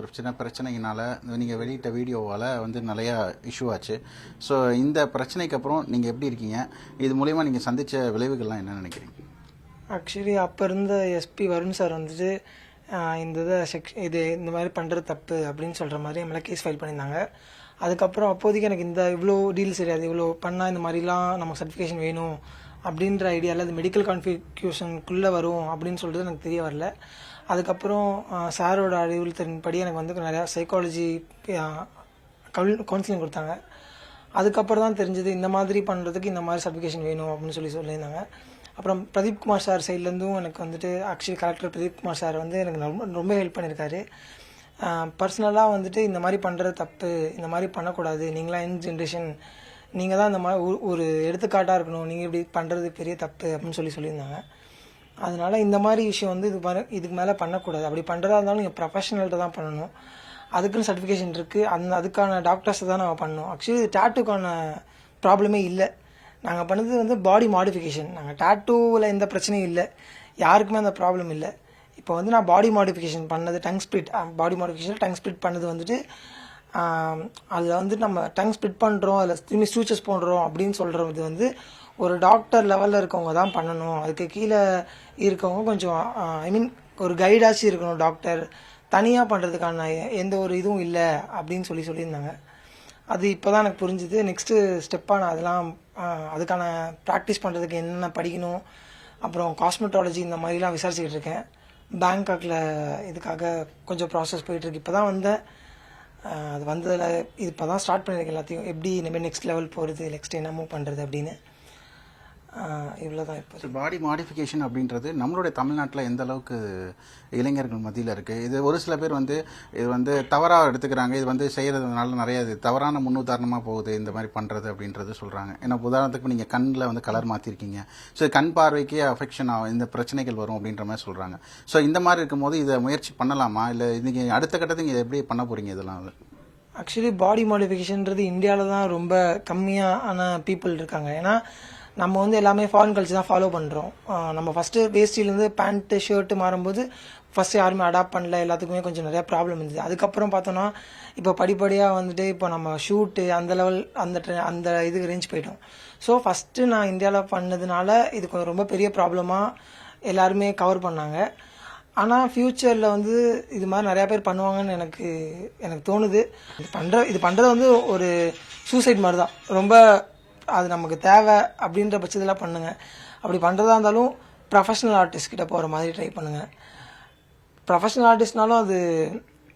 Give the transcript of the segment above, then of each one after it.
ஒரு சின்ன பிரச்சனையினால நீங்கள் வெளியிட்ட வீடியோவால் வந்து நிறையா இஷ்யூ ஆச்சு. ஸோ இந்த பிரச்சனைக்கு அப்புறம் நீங்கள் எப்படி இருக்கீங்க? இது மூலயமா நீங்கள் சந்தித்த விளைவுகள்லாம் என்ன நினைக்கிறீங்க? ஆக்சுவலி அப்போ இருந்த எஸ்பி வருண் சார் வந்துட்டு இந்த இது இந்த மாதிரி பண்ணுறது தப்பு அப்படின்னு சொல்கிற மாதிரி நம்மளை கேஸ் ஃபைல் பண்ணியிருந்தாங்க. அதுக்கப்புறம் அப்போதைக்கு எனக்கு இவ்வளோ டீல்ஸ் தெரியாது, இவ்வளோ பண்ணால் இந்த மாதிரிலாம் நமக்கு சர்டிஃபிகேஷன் வேணும் அப்படின்ற ஐடியாவில் அது மெடிக்கல் கான்ஃபிகேஷனுக்குள்ளே வரும் அப்படின்னு சொல்லிட்டு எனக்கு தெரிய வரல. அதுக்கப்புறம் சாரோட அறிவுறுத்தலின்படி எனக்கு வந்து நிறையா சைக்காலஜி கவுன்சிலிங் கொடுத்தாங்க. அதுக்கப்புறம் தான் தெரிஞ்சது இந்த மாதிரி பண்ணுறதுக்கு இந்த மாதிரி சர்டிஃபிகேஷன் வேணும் அப்படின்னு சொல்லியிருந்தாங்க. அப்புறம் பிரதீப் குமார் சார் சைட்லேருந்தும் எனக்கு வந்துட்டு actually collector Pradeep Kumar sir வந்து எனக்கு ரொம்ப ஹெல்ப் பண்ணியிருக்காரு. பர்சனலாக வந்துட்டு இந்த மாதிரி பண்ணுறது தப்பு, இந்த மாதிரி பண்ணக்கூடாது, நீங்களாம் யங் ஜென்ரேஷன், நீங்கள் தான் இந்த மாதிரி ஒரு எடுத்துக்காட்டாக இருக்கணும், நீங்கள் இப்படி பண்ணுறது பெரிய தப்பு அப்படின்னு சொல்லியிருந்தாங்க. அதனால இந்த மாதிரி விஷயம் வந்து இதுக்கு மேலே பண்ணக்கூடாது. அப்படி பண்ணுறதா இருந்தாலும் நீங்கள் ப்ரொஃபஷனல்கிட்ட தான் பண்ணணும். அதுக்குன்னு சர்டிஃபிகேஷன் இருக்குது, அதுக்கான டாக்டர்ஸை தான் நாங்கள் பண்ணோம். ஆக்சுவலி டேட்டூக்கான ப்ராப்ளமே இல்லை. நாங்கள் பண்ணது வந்து பாடி மாடிஃபிகேஷன். நாங்கள் டேட்டூவில் எந்த பிரச்சனையும் இல்லை, யாருக்குமே அந்த ப்ராப்ளம் இல்லை. இப்போ வந்து நான் பாடி மாடிஃபிகேஷன் பண்ணது டங் ஸ்பிளிட், பாடி மாடிஃபிகேஷன் டங் ஸ்பிளிட் பண்ணது வந்துட்டு அதில் வந்து நம்ம டங் ஸ்பிளிட் பண்ணுறோம், அதில் திரும்பி ஸ்டூச்சஸ் போடுறோம் அப்படின்னு சொல்கிறது வந்து ஒரு டாக்டர் லெவலில் இருக்கவங்க தான் பண்ணணும். அதுக்கு கீழே இருக்கவங்க கொஞ்சம் ஒரு கைடாச்சும் இருக்கணும். டாக்டர் தனியாக பண்ணுறதுக்கான எந்த ஒரு இதுவும் இல்லை அப்படின்னு சொல்லியிருந்தாங்க. அது இப்போ தான் எனக்கு புரிஞ்சுது. நெக்ஸ்ட்டு ஸ்டெப்பாக நான் அதுக்கான ப்ராக்டிஸ் பண்ணுறதுக்கு என்னென்ன படிக்கணும், அப்புறம் காஸ்மெட்டாலஜி இந்த மாதிரிலாம் விசாரிச்சுக்கிட்டு இருக்கேன். பேங்காக்கில் இதுக்காக கொஞ்சம் ப்ராசஸ் போயிட்டுருக்கு. இப்போ தான் வந்தேன். அது வந்ததில் இப்போ தான் ஸ்டார்ட் பண்ணியிருக்கேன் எல்லாத்தையும், எப்படி இனிமேல் நெக்ஸ்ட் லெவல் போகிறது, நெக்ஸ்ட் என்ன மூவ் பண்ணுறது அப்படின்னு. இவ்வளோதான். இப்போ பாடி மாடிஃபிகேஷன் அப்படின்றது நம்மளுடைய தமிழ்நாட்டில் எந்த அளவுக்கு இளைஞர்கள் மத்தியில் இருக்குது? இது ஒரு சில பேர் வந்து இது வந்து தவறாக எடுத்துக்கிறாங்க. இது வந்து செய்கிறதுனால நிறைய தவறான முன்னுதாரணமாக போகுது இந்த மாதிரி பண்ணுறது அப்படின்றது சொல்கிறாங்க. ஏன்னா உதாரணத்துக்கு நீங்கள் கண்ணில் வந்து கலர் மாற்றிருக்கீங்க, ஸோ கண் பார்வைக்கே அஃபெக்ஷன் ஆகும், இந்த பிரச்சனைகள் வரும் அப்படின்ற மாதிரி சொல்கிறாங்க. ஸோ இந்த மாதிரி இருக்கும்போது இதை முயற்சி பண்ணலாமா, இல்லை நீங்கள் அடுத்த கட்டத்துக்கு இதை எப்படி பண்ண போகிறீங்க? இதெல்லாம் ஆக்சுவலி பாடி மாடிஃபிகேஷன்றது இந்தியாவில் தான் ரொம்ப கம்மியான பீப்புள் இருக்காங்க. ஏன்னா நம்ம வந்து எல்லாமே ஃபாரின் கல்ச்சர் தான் ஃபாலோ பண்ணுறோம். நம்ம ஃபஸ்ட்டு வேஸ்டிலேருந்து பேண்ட்டு ஷர்ட்டு மாறும்போது ஃபஸ்ட்டு யாருமே அடாப்ட் பண்ணல, எல்லாத்துக்குமே கொஞ்சம் நிறையா ப்ராப்ளம் இருந்தது. அதுக்கப்புறம் பார்த்தோன்னா இப்போ படிப்படியாக வந்துட்டு இப்போ நம்ம ஷூட்டு அந்த லெவல் அந்த இதுக்கு ரேஞ்ச் போயிட்டோம். ஸோ ஃபஸ்ட்டு நான் இந்தியாவில் பண்ணதுனால இது ரொம்ப பெரிய ப்ராப்ளமாக எல்லாருமே கவர் பண்ணாங்க. ஆனால் ஃப்யூச்சரில் வந்து இது மாதிரி நிறையா பேர் பண்ணுவாங்கன்னு எனக்கு தோணுது. இது பண்ணுறது வந்து ஒரு சூசைட் மாதிரி தான். ரொம்ப அது நமக்கு தேவை அப்படின்ற பட்சத்தில் பண்ணுங்கள். அப்படி பண்ணுறதா இருந்தாலும் ப்ரொஃபஷனல் ஆர்டிஸ்ட் கிட்ட போகிற மாதிரி ட்ரை பண்ணுங்கள். ப்ரொஃபஷனல் ஆர்டிஸ்ட்னாலும்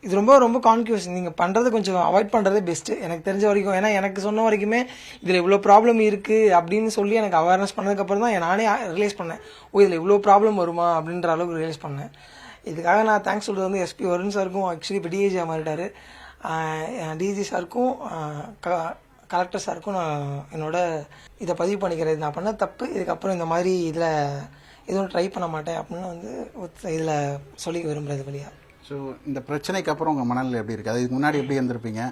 இது ரொம்ப ரொம்ப கான்ஃபியூஷன். நீங்கள் பண்ணுறது கொஞ்சம் அவாய்ட் பண்ணுறதே பெஸ்ட்டு எனக்கு தெரிஞ்ச வரைக்கும். ஏன்னா எனக்கு சொன்ன வரைக்குமே இதில் இவ்வளோ ப்ராப்ளம் இருக்குது அப்படின்னு சொல்லி எனக்கு அவேர்னஸ் பண்ணதுக்கப்புறம் தான் நானே ரியலைஸ் பண்ணேன், இதில் இவ்வளோ ப்ராப்ளம் வருமா அப்படின்ற அளவுக்கு ரியலைஸ் பண்ணேன். இதுக்காக நான் தேங்க்ஸ் சொல்கிறது வந்து எஸ்பி வருண் சாருக்கும், ஆக்சுவலி இப்போ டிஐஜியாக மாறிட்டார், டிஜி சாருக்கும் கலெக்டர் சாருக்கும் நான் என்னோட இதை பதிவு பண்ணிக்கிறேன். நான் பண்ண தப்பு, இதுக்கப்புறம் இந்த மாதிரி இதில் எதுவும் ட்ரை பண்ண மாட்டேன் அப்படின்னு வந்து இதில் சொல்லி விரும்புகிறது வழியா. ஸோ இந்த பிரச்சனைக்கு அப்புறம் உங்கள் மனநிலை எப்படி இருக்குது? அதுக்கு முன்னாடி எப்படி இருந்திருப்பீங்க?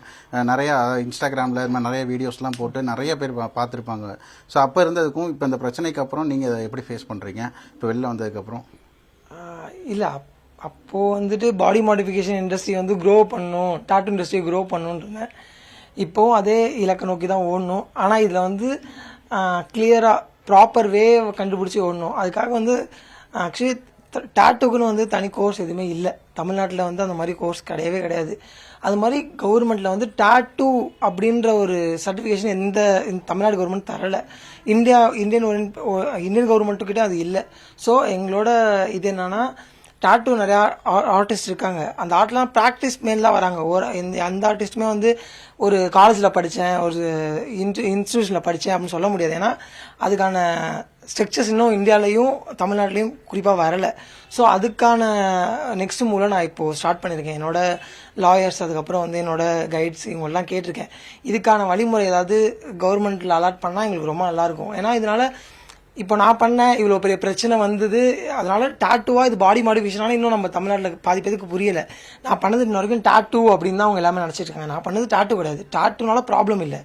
நிறையா இன்ஸ்டாகிராமில் இது மாதிரி நிறைய வீடியோஸ்லாம் போட்டு நிறைய பேர் பார்த்துருப்பாங்க. ஸோ அப்போ இருந்ததுக்கும் இப்போ இந்த பிரச்சனைக்கு அப்புறம் நீங்கள் அதை எப்படி ஃபேஸ் பண்ணுறீங்க இப்போ வெளில வந்ததுக்கப்புறம்? இல்லை, அப்போது வந்துட்டு பாடி மாடிஃபிகேஷன் இண்டஸ்ட்ரி வந்து க்ரோ பண்ணணும், டாட்டூ இண்டஸ்ட்ரியை க்ரோ பண்ணணுன்றேன். இப்போவும் அதே இலக்கை நோக்கி தான் ஓடணும். ஆனால் இதில் வந்து கிளியராக ப்ராப்பர் வே கண்டுபிடிச்சி ஓடணும். அதுக்காக வந்து ஆக்சுவலி டாட்டூக்குன்னு வந்து தனி கோர்ஸ் எதுவுமே இல்லை தமிழ்நாட்டில். வந்து அந்த மாதிரி கோர்ஸ் கிடையாது. அது மாதிரி கவர்மெண்ட்டில் வந்து டாட்டூ அப்படின்ற ஒரு சர்டிஃபிகேஷன் தமிழ்நாடு கவர்மெண்ட் தரலை. இந்தியன் கவர்மெண்ட்டுக்கிட்ட அது இல்லை. ஸோ எங்களோட இது என்னன்னா, டாட்டூ நிறையா ஆர்டிஸ்ட் இருக்காங்க, அந்த ஆர்ட்லாம் ப்ராக்டிஸ் மெயின்லாம் வராங்க. அந்த ஆர்டிஸ்ட்டுமே வந்து ஒரு காலேஜில் படித்தேன், ஒரு இன்ஸ்டியூஷனில் படித்தேன் அப்படின்னு சொல்ல முடியாது. ஏன்னா அதுக்கான ஸ்ட்ரக்சர்ஸ் இன்னும் இந்தியாவிலையும் தமிழ்நாட்டிலையும் குறிப்பாக வரலை. ஸோ அதுக்கான நெக்ஸ்ட் மூலம் நான் இப்போது ஸ்டார்ட் பண்ணியிருக்கேன். என்னோட லாயர்ஸ், அதுக்கப்புறம் வந்து என்னோட கைட்ஸ், இவங்கெல்லாம் கேட்டிருக்கேன். இதுக்கான வழிமுறை ஏதாவது கவர்மெண்ட்டில் அலாட் பண்ணால் எங்களுக்கு ரொம்ப நல்லாயிருக்கும். ஏன்னா இதனால் இப்போ நான் பண்ணேன், இவ்வளோ பெரிய பிரச்சனை வந்தது, அதனால டாட்டூவா இது பாடி மாடிஃபிகேஷனால இன்னும் நம்ம தமிழ்நாட்டில் பாதி பேருக்கு புரியலை. நான் பண்ணது இன்ன வரைக்கும் டாட்டூ அப்படின்னு தான் அவங்க எல்லாமே நினச்சிட்டு இருக்காங்க. நான் பண்ணது டாட்டூ கிடையாது. டாட்டூனால ப்ராப்ளம் இல்லை,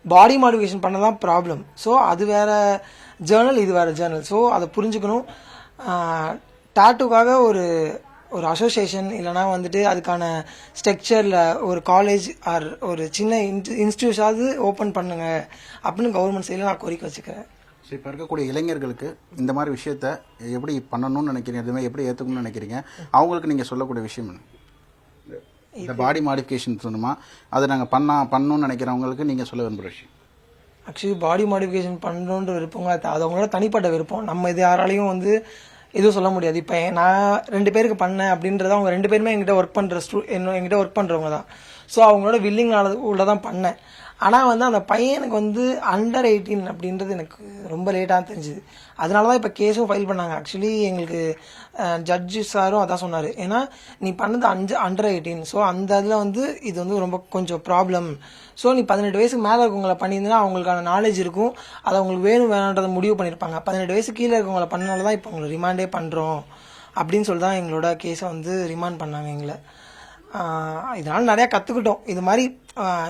பாடி மாடிஃபிகேஷன் பண்ணதான் ப்ராப்ளம். ஸோ அது வேற ஜேர்னல், இது வேற ஜேர்னல். ஸோ அதை புரிஞ்சுக்கணும். டாட்டூக்காக ஒரு ஒரு அசோசியேஷன் இல்லைனா வந்துட்டு அதுக்கான ஸ்ட்ரக்சரில் ஒரு காலேஜ் ஆர் ஒரு சின்ன இன்ஸ்டியூஷாவது ஓப்பன் பண்ணுங்க அப்படின்னு கவர்மெண்ட் சைடில் நான் கோரிக்கை வச்சுக்கிறேன். ஸோ இப்போ இருக்கக்கூடிய இளைஞர்களுக்கு இந்த மாதிரி விஷயத்த எப்படி பண்ணணும்னு நினைக்கிறீங்க, இதுமாதிரி எப்படி ஏற்றுக்கணும்னு நினைக்கிறீங்க, அவங்களுக்கு நீங்கள் சொல்லக்கூடிய விஷயம் என்ன? இந்த பாடி மாடிஃபிகேஷன் சொன்னோமா, அதை நாங்கள் பண்ணணும்னு நினைக்கிறவங்களுக்கு நீங்கள் சொல்ல விரும்புகிற விஷயம்? ஆக்சுவலி பாடி மாடிஃபிகேஷன் பண்ணணுன்ற விருப்பங்க அது அவங்களோட தனிப்பட்ட விருப்பம். நம்ம இது யாராலையும் வந்து எதுவும் சொல்ல முடியாது. இப்போ நான் 2 பேருக்கு பண்ணேன் அப்படின்றத அவங்க 2 பேருமே என்கிட்ட என்கிட்ட ஒர்க் பண்ணுறவங்க தான். ஸோ அவங்களோட வில்லிங் உள்ள தான் பண்ணேன். ஆனால் வந்து அந்த பையனுக்கு வந்து அண்டர் 18 அப்படின்றது எனக்கு ரொம்ப லேட்டாக தெரிஞ்சுது. அதனால தான் இப்போ கேஸும் ஃபைல் பண்ணாங்க. ஆக்சுவலி எங்களுக்கு ஜட்ஜு சாரும் அதான் சொன்னார், ஏன்னா நீ பண்ணது அண்டர் 18, ஸோ அந்த இதில் வந்து இது வந்து ரொம்ப கொஞ்சம் ப்ராப்ளம். ஸோ நீ 18 வயசுக்கு மேலே இருக்கவங்களை பண்ணியிருந்தா அவங்களுக்கான நாலேஜ் இருக்கும், அது அவங்களுக்கு வேணுன்றதை முடிவு பண்ணியிருப்பாங்க. 18 வயசு கீழே இருக்கவங்களை பண்ணனால தான் இப்போ உங்களை ரிமாண்டே பண்ணுறோம் அப்படின்னு சொல்லி தான் எங்களோட கேஸை வந்து ரிமாண்ட் பண்ணாங்க எங்களை. இதனால் நிறையா கற்றுக்கிட்டோம். இது மாதிரி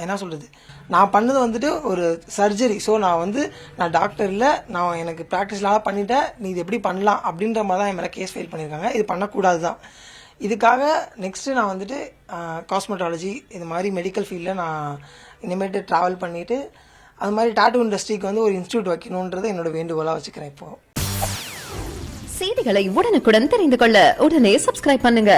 என்ன சொல்கிறது, நான் பண்ணது வந்துட்டு ஒரு சர்ஜரி. ஸோ நான் டாக்டர் இல்லை, நான் எனக்கு ப்ராக்டிஸ்லாம் பண்ணிட்டேன், நீ இது எப்படி பண்ணலாம் அப்படின்ற மாதிரி தான் என் மேலே கேஸ் ஃபைல் பண்ணியிருக்காங்க. இது பண்ணக்கூடாது தான். இதுக்காக நெக்ஸ்ட்டு நான் வந்துட்டு காஸ்மெட்டாலஜி இது மாதிரி மெடிக்கல் ஃபீல்டில் நான் இனிமேட்டு ட்ராவல் பண்ணிவிட்டு அது மாதிரி டாட்டூ இண்டஸ்ட்ரிக்கு வந்து ஒரு இன்ஸ்டியூட் வைக்கணுன்றது என்னோட வேண்டுகோளாக வச்சுக்கிறேன். இப்போது செய்திகளை உடனுக்குடன் தெரிந்து கொள்ள உடனே சப்ஸ்கிரைப் பண்ணுங்க.